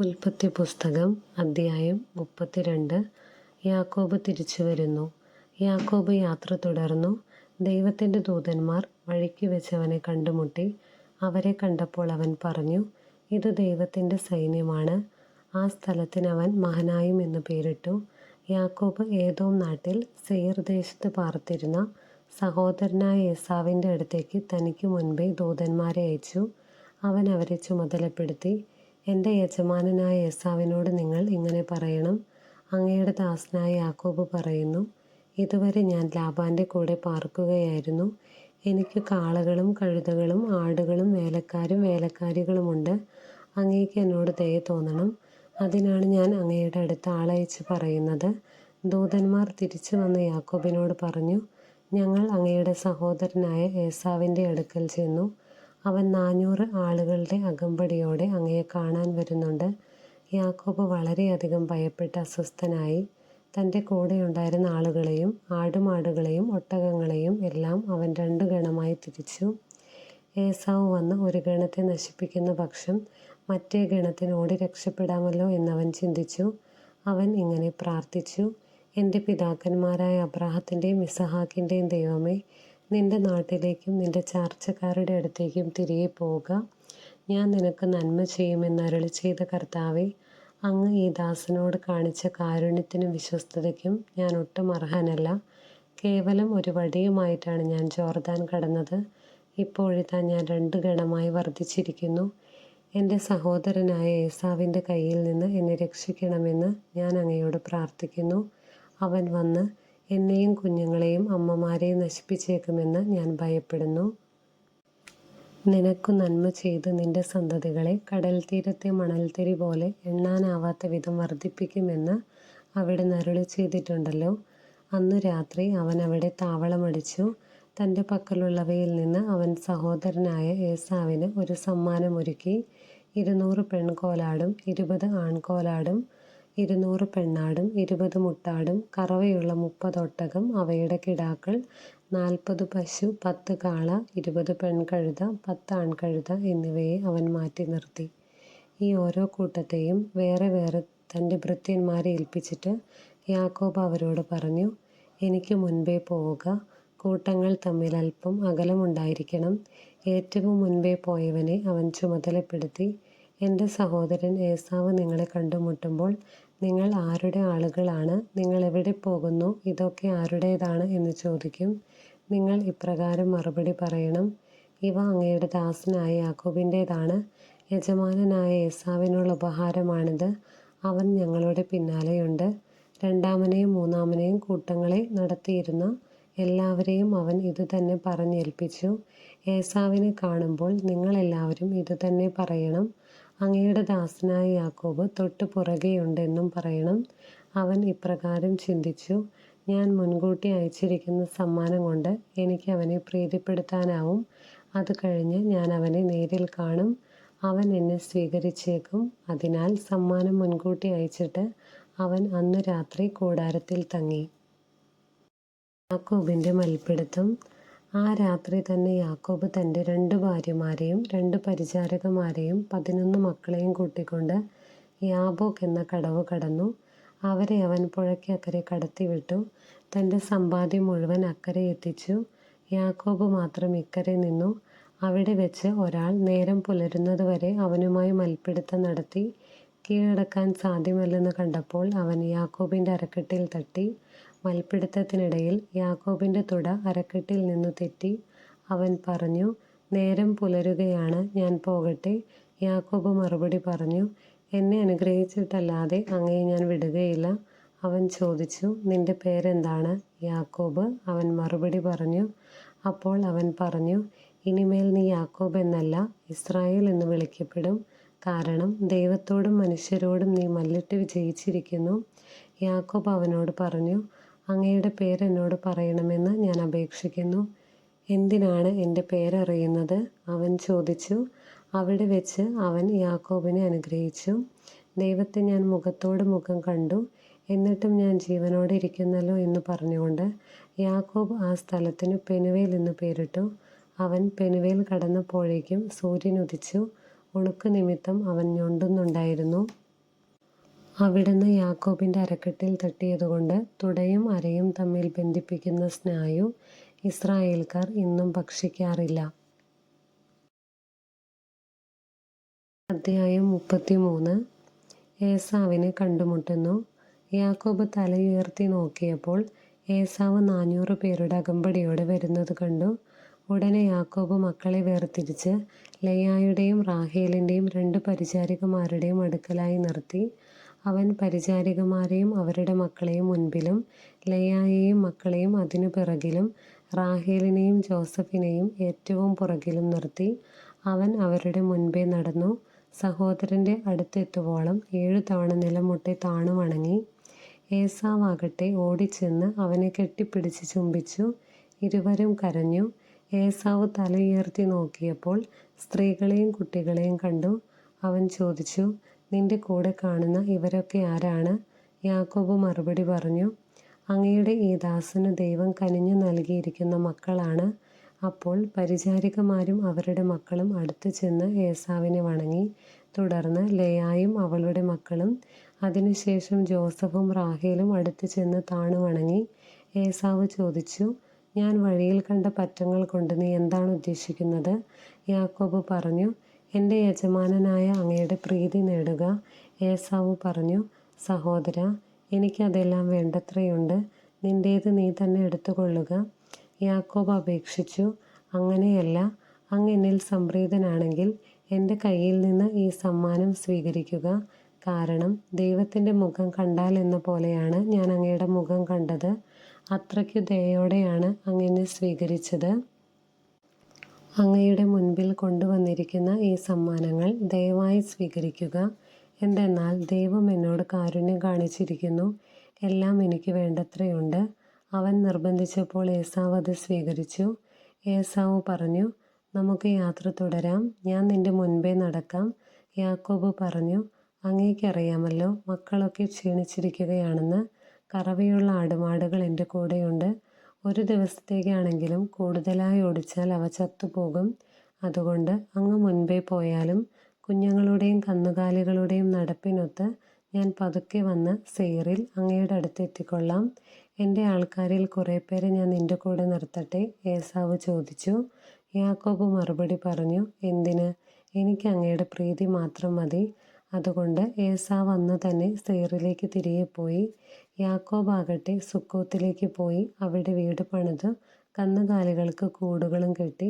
ഉൽപ്പത്തി പുസ്തകം അദ്ധ്യായം 32. യാക്കോബ് തിരിച്ചു വരുന്നു. യാക്കോബ് യാത്ര തുടർന്നു. ദൈവത്തിൻ്റെ ദൂതന്മാർ വഴിക്ക് വെച്ച് അവനെ കണ്ടുമുട്ടി. അവരെ കണ്ടപ്പോൾ അവൻ പറഞ്ഞു, ഇത് ദൈവത്തിൻ്റെ സൈന്യമാണ്. ആ സ്ഥലത്തിന് അവൻ മഹനായിം എന്ന് പേരിട്ടു. യാക്കോബ് ഏദോം നാട്ടിൽ സെയീർ ദേശത്ത് പാർത്തിരുന്ന സഹോദരനായ ഏസാവിൻ്റെ അടുത്തേക്ക് തനിക്ക് മുൻപേ ദൂതന്മാരെ അയച്ചു. അവൻ അവരെ ചുമതലപ്പെടുത്തി, എൻ്റെ യജമാനനായ ഏസാവിനോട് നിങ്ങൾ ഇങ്ങനെ പറയണം, അങ്ങയുടെ ദാസനായ യാക്കോബ് പറയുന്നു, ഇതുവരെ ഞാൻ ലാബാൻ്റെ കൂടെ പാർക്കുകയായിരുന്നു. എനിക്ക് കാളകളും കഴുതകളും ആടുകളും വേലക്കാരും വേലക്കാരികളുമുണ്ട്. അങ്ങേക്ക് എന്നോട് ദയ തോന്നണം. അതിനാണ് ഞാൻ അങ്ങയുടെ അടുത്ത് ആളയച്ച് പറയുന്നത്. ദൂതന്മാർ തിരിച്ചു വന്ന യാക്കോബിനോട് പറഞ്ഞു, ഞങ്ങൾ അങ്ങയുടെ സഹോദരനായ ഏസാവിൻ്റെ അടുക്കൽ ചെന്നു. അവൻ 400 ആളുകളുടെ അകമ്പടിയോടെ അങ്ങയെ കാണാൻ വരുന്നുണ്ട്. യാക്കോബ് വളരെയധികം ഭയപ്പെട്ട് അസ്വസ്ഥനായി. തൻ്റെ കൂടെയുണ്ടായിരുന്ന ആളുകളെയും ആടുമാടുകളെയും ഒട്ടകങ്ങളെയും എല്ലാം അവൻ 2 ഗണമായി തിരിച്ചു. ഏസാവ് വന്ന് ഒരു ഗണത്തെ നശിപ്പിക്കുന്ന പക്ഷം മറ്റേ ഗണത്തിന് ഓടി രക്ഷപ്പെടാമല്ലോ എന്നവൻ ചിന്തിച്ചു. അവൻ ഇങ്ങനെ പ്രാർത്ഥിച്ചു, എൻ്റെ പിതാക്കന്മാരായ അബ്രാഹത്തിൻ്റെയും ഇസഹാക്കിൻ്റെയും ദൈവമേ, നിൻ്റെ നാട്ടിലേക്കും നിൻ്റെ ചാർച്ചക്കാരുടെ അടുത്തേക്കും തിരികെ പോവുക. ഞാൻ നിനക്ക് നന്മ ചെയ്യുമെന്ന് അരുളി ചെയ്ത കർത്താവേ, അങ്ങ് ഈ ദാസനോട് കാണിച്ച കാരുണ്യത്തിനും വിശ്വസ്തതയ്ക്കും ഞാൻ ഒട്ടും അർഹനല്ല. കേവലം ഒരു വടിയുമായിട്ടാണ് ഞാൻ ജോർദാൻ കടന്നത്. ഇപ്പോഴിതാ ഞാൻ 2 ഗണമായി വർദ്ധിച്ചിരിക്കുന്നു. എൻ്റെ സഹോദരനായ ഏസാവിൻ്റെ കയ്യിൽ നിന്ന് എന്നെ രക്ഷിക്കണമെന്ന് ഞാൻ അങ്ങയോട് പ്രാർത്ഥിക്കുന്നു. അവൻ വന്ന് എന്നെയും കുഞ്ഞുങ്ങളെയും അമ്മമാരെയും നശിപ്പിച്ചേക്കുമെന്ന് ഞാൻ ഭയപ്പെടുന്നു. നിനക്കു നന്മ ചെയ്ത് നിന്റെ സന്തതികളെ കടൽ തീരത്തെ മണൽത്തിരി പോലെ എണ്ണാനാവാത്ത വിധം വർദ്ധിപ്പിക്കുമെന്ന് അവിടുന്ന് അരുളി ചെയ്തിട്ടുണ്ടല്ലോ. അന്നു രാത്രി അവൻ അവിടെ താവളമടിച്ചു. തൻ്റെ പക്കലുള്ളവയിൽ നിന്ന് അവൻ സഹോദരനായ ഏസാവിന് ഒരു സമ്മാനമൊരുക്കി. 200 പെൺകോലാടും 20 ആൺകോലാടും 200 പെണ്ണാടും 20 മുട്ടാടും കറവയുള്ള 30 ഒട്ടകം, അവയുടെ കിടാക്കൾ 40 പശു, 10 കാള, 20 പെൺകഴുത, 10 ആൺകഴുത എന്നിവയെ അവൻ മാറ്റി നിർത്തി. ഈ ഓരോ കൂട്ടത്തെയും വേറെ വേറെ തൻ്റെ ഭൃത്യന്മാരെ ഏൽപ്പിച്ചിട്ട് യാക്കോബ് അവരോട് പറഞ്ഞു, എനിക്ക് മുൻപേ പോവുക. കൂട്ടങ്ങൾ തമ്മിൽ അല്പം അകലമുണ്ടായിരിക്കണം. ഏറ്റവും മുൻപേ പോയവനെ അവൻ ചുമതലപ്പെടുത്തി, എൻ്റെ സഹോദരൻ ഏസാവ് നിങ്ങളെ കണ്ടുമുട്ടുമ്പോൾ നിങ്ങൾ ആരുടെ ആളുകളാണ്, നിങ്ങൾ എവിടെ പോകുന്നു, ഇതൊക്കെ ആരുടേതാണ് എന്ന് ചോദിക്കും. നിങ്ങൾ ഇപ്രകാരം മറുപടി പറയണം, ഇവ അങ്ങയുടെ ദാസനായ യാക്കോബിൻ്റേതാണ്. യജമാനനായ ഏസാവിനുള്ള ഉപഹാരമാണിത്. അവൻ ഞങ്ങളുടെ പിന്നാലെയുണ്ട്. 2-ാമനെയും 3-ാമനെയും കൂട്ടങ്ങളെ നടത്തിയിരുന്ന എല്ലാവരെയും അവൻ ഇതുതന്നെ പറഞ്ഞേൽപ്പിച്ചു. ഏസാവിനെ കാണുമ്പോൾ നിങ്ങളെല്ലാവരും ഇതുതന്നെ പറയണം, അങ്ങയുടെ ദാസനായ യാക്കോബ് തൊട്ടു പുറകെയുണ്ടെന്നും പറയണം. അവൻ ഇപ്രകാരം ചിന്തിച്ചു, ഞാൻ മുൻകൂട്ടി അയച്ചിരിക്കുന്ന സമ്മാനം കൊണ്ട് എനിക്ക് അവനെ പ്രീതിപ്പെടുത്താനാവും. അത് കഴിഞ്ഞ് ഞാൻ അവനെ നേരിൽ കാണും. അവൻ എന്നെ സ്വീകരിച്ചേക്കും. അതിനാൽ സമ്മാനം മുൻകൂട്ടി അയച്ചിട്ട് അവൻ അന്നു രാത്രി കൂടാരത്തിൽ തങ്ങി. യാക്കോബിൻ്റെ മൽപ്പിടുത്തം. ആ രാത്രി തന്നെ യാക്കോബ് തൻ്റെ 2 ഭാര്യമാരെയും 2 പരിചാരകമാരെയും 11 മക്കളെയും കൂട്ടിക്കൊണ്ട് യാബോക്ക് എന്ന കടവ് കടന്നു. അവരെ അവൻ പുഴയ്ക്കക്കരെ കടത്തിവിട്ടു. തൻ്റെ സമ്പാദ്യം മുഴുവൻ അക്കരെ എത്തിച്ചു. യാക്കോബ് മാത്രം ഇക്കരെ നിന്നു. അവിടെ വെച്ച് ഒരാൾ നേരം പുലരുന്നതുവരെ അവനുമായി മൽപ്പിടുത്തം നടത്തി. കീഴടക്കാൻ സാധ്യമല്ലെന്ന് കണ്ടപ്പോൾ അവൻ യാക്കോബിൻ്റെ അരക്കെട്ടിൽ തട്ടി. മൽപ്പിടുത്തത്തിനിടയിൽ യാക്കോബിൻ്റെ തുട അരക്കെട്ടിൽ നിന്നു തെറ്റി. അവൻ പറഞ്ഞു, നേരം പുലരുകയാണ്, ഞാൻ പോകട്ടെ. യാക്കോബ് മറുപടി പറഞ്ഞു, എന്നെ അനുഗ്രഹിച്ചിട്ടല്ലാതെ അങ്ങയെ ഞാൻ വിടുകയില്ല. അവൻ ചോദിച്ചു, നിന്റെ പേരെന്താണ്? യാക്കോബ്. അവൻ മറുപടി പറഞ്ഞു. അപ്പോൾ അവൻ പറഞ്ഞു, ഇനിമേൽ നീ യാക്കോബ് എന്നല്ല, ഇസ്രായേൽ എന്ന് വിളിക്കപ്പെടും. കാരണം ദൈവത്തോടും മനുഷ്യരോടും നീ മല്ലിട്ട് വിജയിച്ചിരിക്കുന്നു. യാക്കോബ് അവനോട് പറഞ്ഞു, അങ്ങയുടെ പേരെന്നോട് പറയണമെന്ന് ഞാൻ അപേക്ഷിക്കുന്നു. എന്തിനാണ് എൻ്റെ പേരറിയുന്നത്? അവൻ ചോദിച്ചു. അവിടെ വെച്ച് അവൻ യാക്കോബിനെ അനുഗ്രഹിച്ചു. ദൈവത്തെ ഞാൻ മുഖത്തോട് മുഖം കണ്ടു, എന്നിട്ടും ഞാൻ ജീവനോടെ ഇരിക്കുന്നല്ലോ എന്ന് പറഞ്ഞുകൊണ്ട് യാക്കോബ് ആ സ്ഥലത്തിന് പെനുവേൽ എന്ന് പേരിട്ടു. അവൻ പെനുവേൽ കടന്നപ്പോഴേക്കും സൂര്യൻ ഉദിച്ചു. ഉണക്ക് നിമിത്തം അവൻ ഞൊണ്ടുന്നുണ്ടായിരുന്നു. അവിടുന്ന് യാക്കോബിൻ്റെ അരക്കെട്ടിൽ തട്ടിയതുകൊണ്ട് തുടയും അരയും തമ്മിൽ ബന്ധിപ്പിക്കുന്ന സ്നായു ഇസ്രായേൽക്കാർ ഇന്നും ഭക്ഷിക്കാറില്ല. അധ്യായം 33. ഏസാവിനെ കണ്ടുമുട്ടുന്നു. യാക്കോബ് തലയുയർത്തി നോക്കിയപ്പോൾ ഏസാവ് 400 പേരുടെ അകമ്പടിയോടെ വരുന്നത് കണ്ടു. ഉടനെ യാക്കോബ് മക്കളെ വേർതിരിച്ച് ലേയായുടെയും റാഹേലിൻ്റെയും 2 പരിചാരികമാരുടെയും അടുക്കലായി നിർത്തി. അവൻ പരിചാരികമാരെയും അവരുടെ മക്കളെയും മുൻപിലും ലേയായെയും മക്കളെയും അതിനു പിറകിലും റാഹേലിനെയും ജോസഫിനെയും ഏറ്റവും പുറകിലും നിർത്തി. അവൻ അവരുടെ മുൻപേ നടന്നു. സഹോദരൻ്റെ അടുത്തെത്തുവോളം 7 തവണ നിലമുട്ടി താണു വണങ്ങി. ഏസാവാകട്ടെ ഓടിച്ചെന്ന് അവനെ കെട്ടിപ്പിടിച്ച് ചുംബിച്ചു. ഇരുവരും കരഞ്ഞു. ഏസാവ് തലയുയർത്തി നോക്കിയപ്പോൾ സ്ത്രീകളെയും കുട്ടികളെയും കണ്ടു. അവൻ ചോദിച്ചു, നിന്റെ കൂടെ കാണുന്ന ഇവരൊക്കെ ആരാണ്? യാക്കോബ് മറുപടി പറഞ്ഞു, അങ്ങയുടെ ഈ ദാസന് ദൈവം കനിഞ്ഞു നൽകിയിരിക്കുന്ന മക്കളാണ്. അപ്പോൾ പരിചാരികമാരും അവരുടെ മക്കളും അടുത്തു ചെന്ന് ഏസാവിനെ വണങ്ങി. തുടർന്ന് ലേയായും അവളുടെ മക്കളും അതിനുശേഷം ജോസഫും റാഹേലും അടുത്തു ചെന്ന് താണു വണങ്ങി. ഏസാവ് ചോദിച്ചു, ഞാൻ വഴിയിൽ കണ്ട പറ്റങ്ങൾ കൊണ്ട് നീ എന്താണ് ഉദ്ദേശിക്കുന്നത്? യാക്കോബ് പറഞ്ഞു, എൻ്റെ യജമാനനായ അങ്ങയുടെ പ്രീതി നേടുക. ഏസാവ് പറഞ്ഞു, സഹോദരാ, എനിക്കതെല്ലാം വേണ്ടത്രയുണ്ട്. നിന്റേത് നീ തന്നെ എടുത്തുകൊള്ളുക. യാക്കോബ് അപേക്ഷിച്ചു, അങ്ങനെയല്ല, അങ്ങ് എന്നിൽ സംപ്രീതനാണെങ്കിൽ എൻ്റെ കയ്യിൽ നിന്ന് ഈ സമ്മാനം സ്വീകരിക്കുക. കാരണം ദൈവത്തിൻ്റെ മുഖം കണ്ടാൽ എന്ന പോലെയാണ് ഞാൻ അങ്ങയുടെ മുഖം കണ്ടത്. അത്രയ്ക്കു ദയയോടെയാണ് അങ്ങ് എന്നെ സ്വീകരിച്ചത്. അങ്ങയുടെ മുൻപിൽ കൊണ്ടുവന്നിരിക്കുന്ന ഈ സമ്മാനങ്ങൾ ദയവായി സ്വീകരിക്കുക. എന്തെന്നാൽ ദൈവം എന്നോട് കാരുണ്യം കാണിച്ചിരിക്കുന്നു. എല്ലാം എനിക്ക് വേണ്ടത്രയുണ്ട്. അവൻ നിർബന്ധിച്ചപ്പോൾ ഏസാവ് അത് സ്വീകരിച്ചു. ഏസാവ് പറഞ്ഞു, നമുക്ക് യാത്ര തുടരാം. ഞാൻ നിന്റെ മുൻപേ നടക്കാം. യാക്കോബ് പറഞ്ഞു, അങ്ങേക്കറിയാമല്ലോ മക്കളൊക്കെ ക്ഷീണിച്ചിരിക്കുകയാണെന്ന്. കറവയുള്ള ആടുമാടുകൾ എൻ്റെ കൂടെയുണ്ട്. ഒരു ദിവസത്തേക്കാണെങ്കിലും കൂടുതലായി ഓടിച്ചാൽ അവ ചത്തുപോകും. അതുകൊണ്ട് അങ്ങ് മുൻപേ പോയാലും കുഞ്ഞുങ്ങളുടെയും കന്നുകാലികളുടെയും നടപ്പിനൊത്ത് ഞാൻ പതുക്കെ വന്ന് സെയറിൽ അങ്ങയുടെ അടുത്ത് എത്തിക്കൊള്ളാം. എൻ്റെ ആൾക്കാരിൽ കുറേ പേരെ ഞാൻ നിൻ്റെ കൂടെ നിർത്തട്ടെ? ഏസാവ് ചോദിച്ചു. യാക്കോബ് മറുപടി പറഞ്ഞു, എന്തിന്? എനിക്ക് അങ്ങയുടെ പ്രീതി മാത്രം മതി. അതുകൊണ്ട് ഏസാവ് അന്ന് തന്നെ സെയറിലേക്ക് തിരികെ പോയി. യാക്കോബാകട്ടെ സുക്കോത്തിലേക്ക് പോയി അവിടെ വീട് പണിത് കന്നുകാലികൾക്ക് കൂടുകളും കെട്ടി.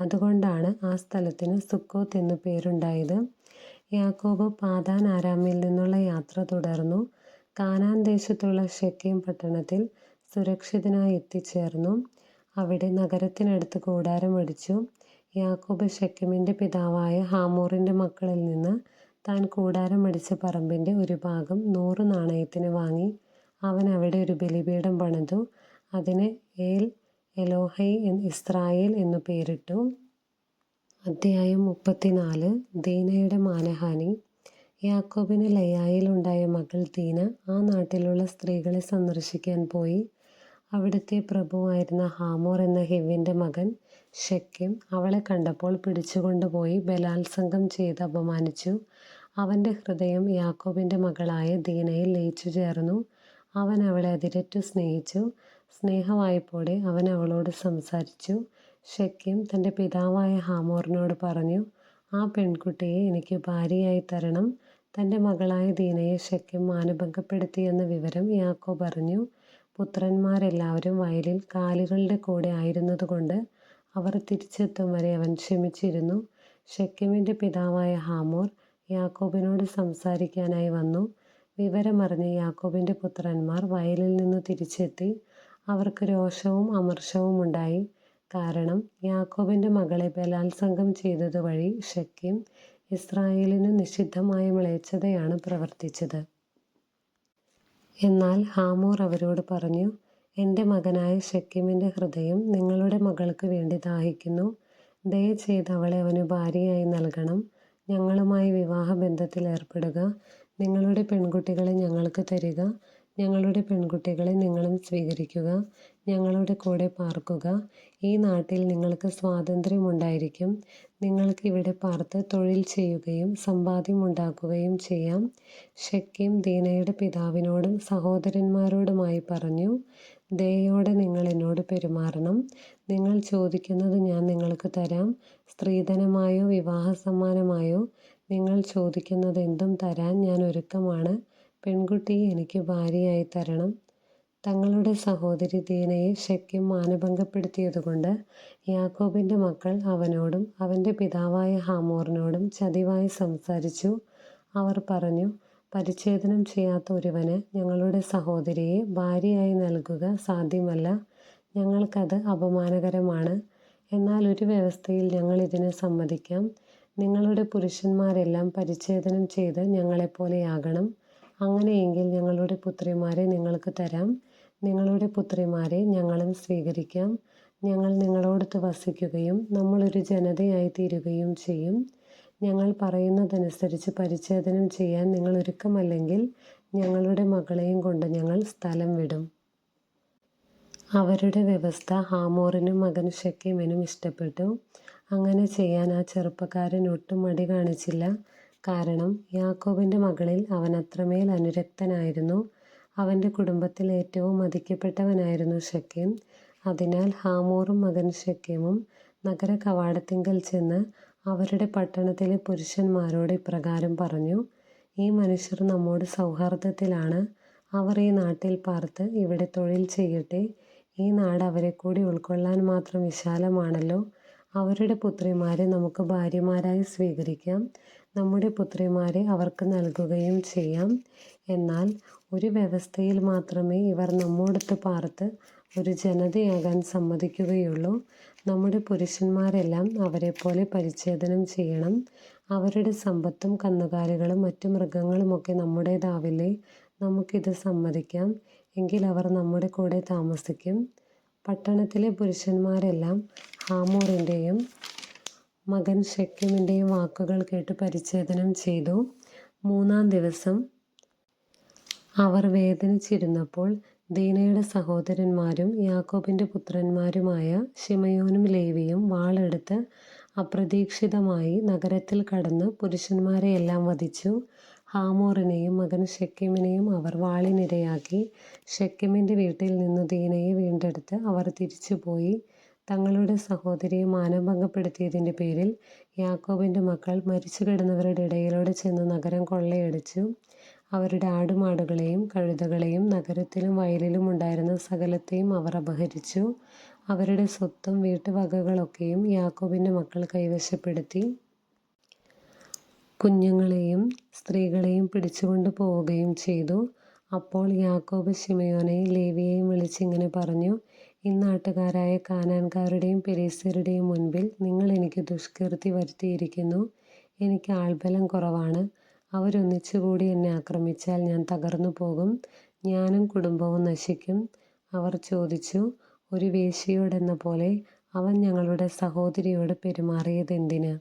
അതുകൊണ്ടാണ് ആ സ്ഥലത്തിന് സുക്കോത്ത് എന്നു പേരുണ്ടായത്. യാക്കോബ് പാദാൻ ആരാമിൽ നിന്നുള്ള യാത്ര തുടർന്നു. കാനാൻ ദേശത്തുള്ള ശെഖേം പട്ടണത്തിൽ സുരക്ഷിതനായി എത്തിച്ചേർന്നു. അവിടെ നഗരത്തിനടുത്ത് കൂടാരം അടിച്ചു. യാക്കോബ് ശെഖേമിൻ്റെ പിതാവായ ഹാമോറിൻ്റെ മക്കളിൽ നിന്ന് താൻ കൂടാരം അടിച്ച പറമ്പിൻ്റെ ഒരു ഭാഗം 100 നാണയത്തിന് വാങ്ങി. അവൻ അവിടെ ഒരു ബലിപീഠം പണിതു. അതിന് ഏൽ എലോഹൈ ഇസ്രായേൽ എന്നു പേരിട്ടു. അധ്യായം 34. ദീനയുടെ മാനഹാനി. യാക്കോബിന് ലയായിൽ ഉണ്ടായ മകൾ ദീന ആ നാട്ടിലുള്ള സ്ത്രീകളെ സന്ദർശിക്കാൻ പോയി. അവിടുത്തെ പ്രഭുവായിരുന്ന ഹാമോർ എന്ന ഹിവ്യൻ്റെ മകൻ ശെഖേം അവളെ കണ്ടപ്പോൾ പിടിച്ചുകൊണ്ടുപോയി ബലാത്സംഗം ചെയ്ത് അപമാനിച്ചു. അവൻ്റെ ഹൃദയം യാക്കോബിൻ്റെ മകളായ ദീനയിൽ ലയിച്ചു ചേർന്നു. അവൻ അവളെ അതിരറ്റു സ്നേഹിച്ചു. സ്നേഹവായ്പോടെ അവൻ അവളോട് സംസാരിച്ചു. ശെഖേം തൻ്റെ പിതാവായ ഹാമോറിനോട് പറഞ്ഞു, ആ പെൺകുട്ടിയെ എനിക്ക് ഭാര്യയായി തരണം. തൻ്റെ മകളായ ദീനയെ ശെഖേം മാനഭംഗപ്പെടുത്തിയെന്ന വിവരം യാക്കോബ് അറിഞ്ഞു. പുത്രന്മാരെല്ലാവരും വയലിൽ കാലികളുടെ കൂടെ ആയിരുന്നതുകൊണ്ട് അവർ തിരിച്ചെത്തും വരെ അവൻ ക്ഷമിച്ചിരുന്നു. ശെഖേമിൻ്റെ പിതാവായ ഹാമോർ യാക്കോബിനോട് സംസാരിക്കാനായി വന്നു. വിവരമറിഞ്ഞ് യാക്കോബിൻ്റെ പുത്രന്മാർ വയലിൽ നിന്ന് തിരിച്ചെത്തി. അവർക്ക് രോഷവും അമർഷവും ഉണ്ടായി. കാരണം യാക്കോബിൻ്റെ മകളെ ബലാത്സംഗം ചെയ്തതുവഴി ശെഖേം ഇസ്രായേലിന് നിഷിദ്ധമായ മ്ലേച്ഛതയാണ് പ്രവർത്തിച്ചത്. എന്നാൽ ഹാമോർ അവരോട് പറഞ്ഞു, എൻ്റെ മകനായ ശെഖേമിൻ്റെ ഹൃദയം നിങ്ങളുടെ മകൾക്ക് വേണ്ടി ദാഹിക്കുന്നു. ദയചെയ്ത് അവളെ അവന് ഭാര്യയായി നൽകണം. ഞങ്ങളുമായി വിവാഹബന്ധത്തിൽ ഏർപ്പെടുക. നിങ്ങളുടെ പെൺകുട്ടികളെ ഞങ്ങൾക്ക് തരിക. ഞങ്ങളുടെ പെൺകുട്ടികളെ നിങ്ങളും സ്വീകരിക്കുക, ഞങ്ങളുടെ കൂടെ പാർക്കുക. ഈ നാട്ടിൽ നിങ്ങൾക്ക് സ്വാതന്ത്ര്യമുണ്ടായിരിക്കും. നിങ്ങൾക്ക് ഇവിടെ പാർത്ത് തൊഴിൽ ചെയ്യുകയും സമ്പാദ്യമുണ്ടാക്കുകയും ചെയ്യാം. ശെഖേം ദീനയുടെ പിതാവിനോടും സഹോദരന്മാരോടുമായി പറഞ്ഞു, ദയോടെ നിങ്ങൾ എന്നോട് പെരുമാറണം. നിങ്ങൾ ചോദിക്കുന്നത് ഞാൻ നിങ്ങൾക്ക് തരാം. സ്ത്രീധനമായോ വിവാഹസമ്മാനമായോ നിങ്ങൾ ചോദിക്കുന്നതെന്തും തരാൻ ഞാൻ ഒരുക്കമാണ്. പെൺകുട്ടിയെ എനിക്ക് ഭാര്യയായി തരണം. തങ്ങളുടെ സഹോദരി ദീനയെ ശെഖേം മാനഭംഗപ്പെടുത്തിയതുകൊണ്ട് യാക്കോബിൻ്റെ മക്കൾ അവനോടും അവൻ്റെ പിതാവായ ഹമോറിനോടും ചതിവായി സംസാരിച്ചു. അവർ പറഞ്ഞു, പരിച്ഛേദനം ചെയ്യാത്ത ഒരുവന് ഞങ്ങളുടെ സഹോദരിയെ ഭാര്യയായി നൽകുക സാധ്യമല്ല. ഞങ്ങൾക്കത് അപമാനകരമാണ്. എന്നാൽ ഒരു വ്യവസ്ഥയിൽ ഞങ്ങൾ ഇതിന് സമ്മതിക്കാം. നിങ്ങളുടെ പുരുഷന്മാരെല്ലാം പരിച്ഛേദനം ചെയ്ത് ഞങ്ങളെപ്പോലെയാകണം. അങ്ങനെയെങ്കിൽ ഞങ്ങളുടെ പുത്രിമാരെ നിങ്ങൾക്ക് തരാം. നിങ്ങളുടെ പുത്രിമാരെ ഞങ്ങളും സ്വീകരിക്കാം. ഞങ്ങൾ നിങ്ങളോടൊത്ത് വസിക്കുകയും നമ്മളൊരു ജനതയായി തീരുകയും ചെയ്യും. ഞങ്ങൾ പറയുന്നതനുസരിച്ച് പരിച്ഛേദനം ചെയ്യാൻ നിങ്ങൾ ഒരുക്കമല്ലെങ്കിൽ ഞങ്ങളുടെ മകളെയും കൊണ്ട് ഞങ്ങൾ സ്ഥലം വിടും. അവരുടെ വ്യവസ്ഥ ഹമോറിനും മകൻ ശെഖേമിനും ഇഷ്ടപ്പെട്ടു. അങ്ങനെ ചെയ്യാൻ ആ ചെറുപ്പക്കാരൻ ഒട്ടും മടി കാണിച്ചില്ല. കാരണം യാക്കോബിൻ്റെ മകളിൽ അവൻ അത്രമേൽ അനുരക്തനായിരുന്നു. അവൻ്റെ കുടുംബത്തിൽ ഏറ്റവും മതിക്കപ്പെട്ടവനായിരുന്നു ശെഖേം. അതിനാൽ ഹമോറും മകൻ ശെഖേമും നഗര കവാടത്തിങ്കൽ ചെന്ന് അവരുടെ പട്ടണത്തിലെ പുരുഷന്മാരോട് ഇപ്രകാരം പറഞ്ഞു, ഈ മനുഷ്യർ നമ്മോട് സൗഹാർദ്ദത്തിലാണ്. അവർ ഈ നാട്ടിൽ പാർത്ത് ഇവിടെ തൊഴിൽ ചെയ്യട്ടെ. ഈ നാട് അവരെ കൂടി ഉൾക്കൊള്ളാൻ മാത്രം വിശാലമാണല്ലോ. അവരുടെ പുത്രിമാരെ നമുക്ക് ഭാര്യമാരായി സ്വീകരിക്കാം. നമ്മുടെ പുത്രിമാരെ അവർക്ക് നൽകുകയും ചെയ്യാം. എന്നാൽ ഒരു വ്യവസ്ഥയിൽ മാത്രമേ ഇവർ നമ്മോടൊത്ത് പാർത്ത് ഒരു ജനതയാകാൻ സമ്മതിക്കുകയുള്ളൂ. നമ്മുടെ പുരുഷന്മാരെല്ലാം അവരെപ്പോലെ പരിച്ഛേദനം ചെയ്യണം. അവരുടെ സമ്പത്തും കന്നുകാലികളും മറ്റു മൃഗങ്ങളുമൊക്കെ നമ്മുടേതാവില്ലേ? നമുക്കിത് സമ്മതിക്കാം. എങ്കിൽ അവർ നമ്മുടെ കൂടെ താമസിക്കും. പട്ടണത്തിലെ പുരുഷന്മാരെല്ലാം ഹമോറിൻ്റെയും മകൻ ശെഖേമിൻ്റെയും വാക്കുകൾ കേട്ട് പരിച്ഛേദനം ചെയ്തു. 3-ാം ദിവസം അവർ വേദനിച്ചിരുന്നപ്പോൾ ദീനയുടെ സഹോദരന്മാരും യാക്കോബിൻ്റെ പുത്രന്മാരുമായ ശിമയോനും ലേവിയും വാളെടുത്ത് അപ്രതീക്ഷിതമായി നഗരത്തിൽ കടന്ന് പുരുഷന്മാരെയെല്ലാം വധിച്ചു. ഹമോറിനെയും മകൻ ശെഖേമിനെയും അവർ വാളിനിരയാക്കി. ശെഖേമിൻ്റെ വീട്ടിൽ നിന്ന് ദീനയെ വീണ്ടെടുത്ത് അവർ തിരിച്ചുപോയി. തങ്ങളുടെ സഹോദരിയെ മാനഭംഗപ്പെടുത്തിയതിൻ്റെ പേരിൽ യാക്കോബിൻ്റെ മക്കൾ മരിച്ചു കിടന്നവരുടെ ഇടയിലൂടെ ചെന്ന് നഗരം കൊള്ളയടിച്ചു. അവരുടെ ആടുമാടുകളെയും കഴുതകളെയും നഗരത്തിലും വയലിലും ഉണ്ടായിരുന്ന സകലത്തെയും അവർ അപഹരിച്ചു. അവരുടെ സ്വത്തും വീട്ടുവകകളൊക്കെയും യാക്കോബിൻ്റെ മക്കൾ കൈവശപ്പെടുത്തി. കുഞ്ഞുങ്ങളെയും സ്ത്രീകളെയും പിടിച്ചുകൊണ്ടു പോവുകയും ചെയ്തു. അപ്പോൾ യാക്കോബ് ശിമയോനെയും ലേവിയെയും വിളിച്ചിങ്ങനെ പറഞ്ഞു, ഇന്നാട്ടുകാരായ കാനാൻകാരുടെയും പെരിസ്യരുടെയും മുൻപിൽ നിങ്ങൾ എനിക്ക് ദുഷ്കീർത്തി വരുത്തിയിരിക്കുന്നു. എനിക്ക് ആൾബലം കുറവാണ്. അവരൊന്നിച്ചുകൂടി എന്നെ ആക്രമിച്ചാൽ ഞാൻ തകർന്നു പോകും. ഞാനും കുടുംബവും നശിക്കും. അവർ ചോദിച്ചു, ഒരു വേശ്യയോടെന്ന പോലെ അവൻ ഞങ്ങളുടെ സഹോദരിയോട് പെരുമാറിയതെന്തിന്?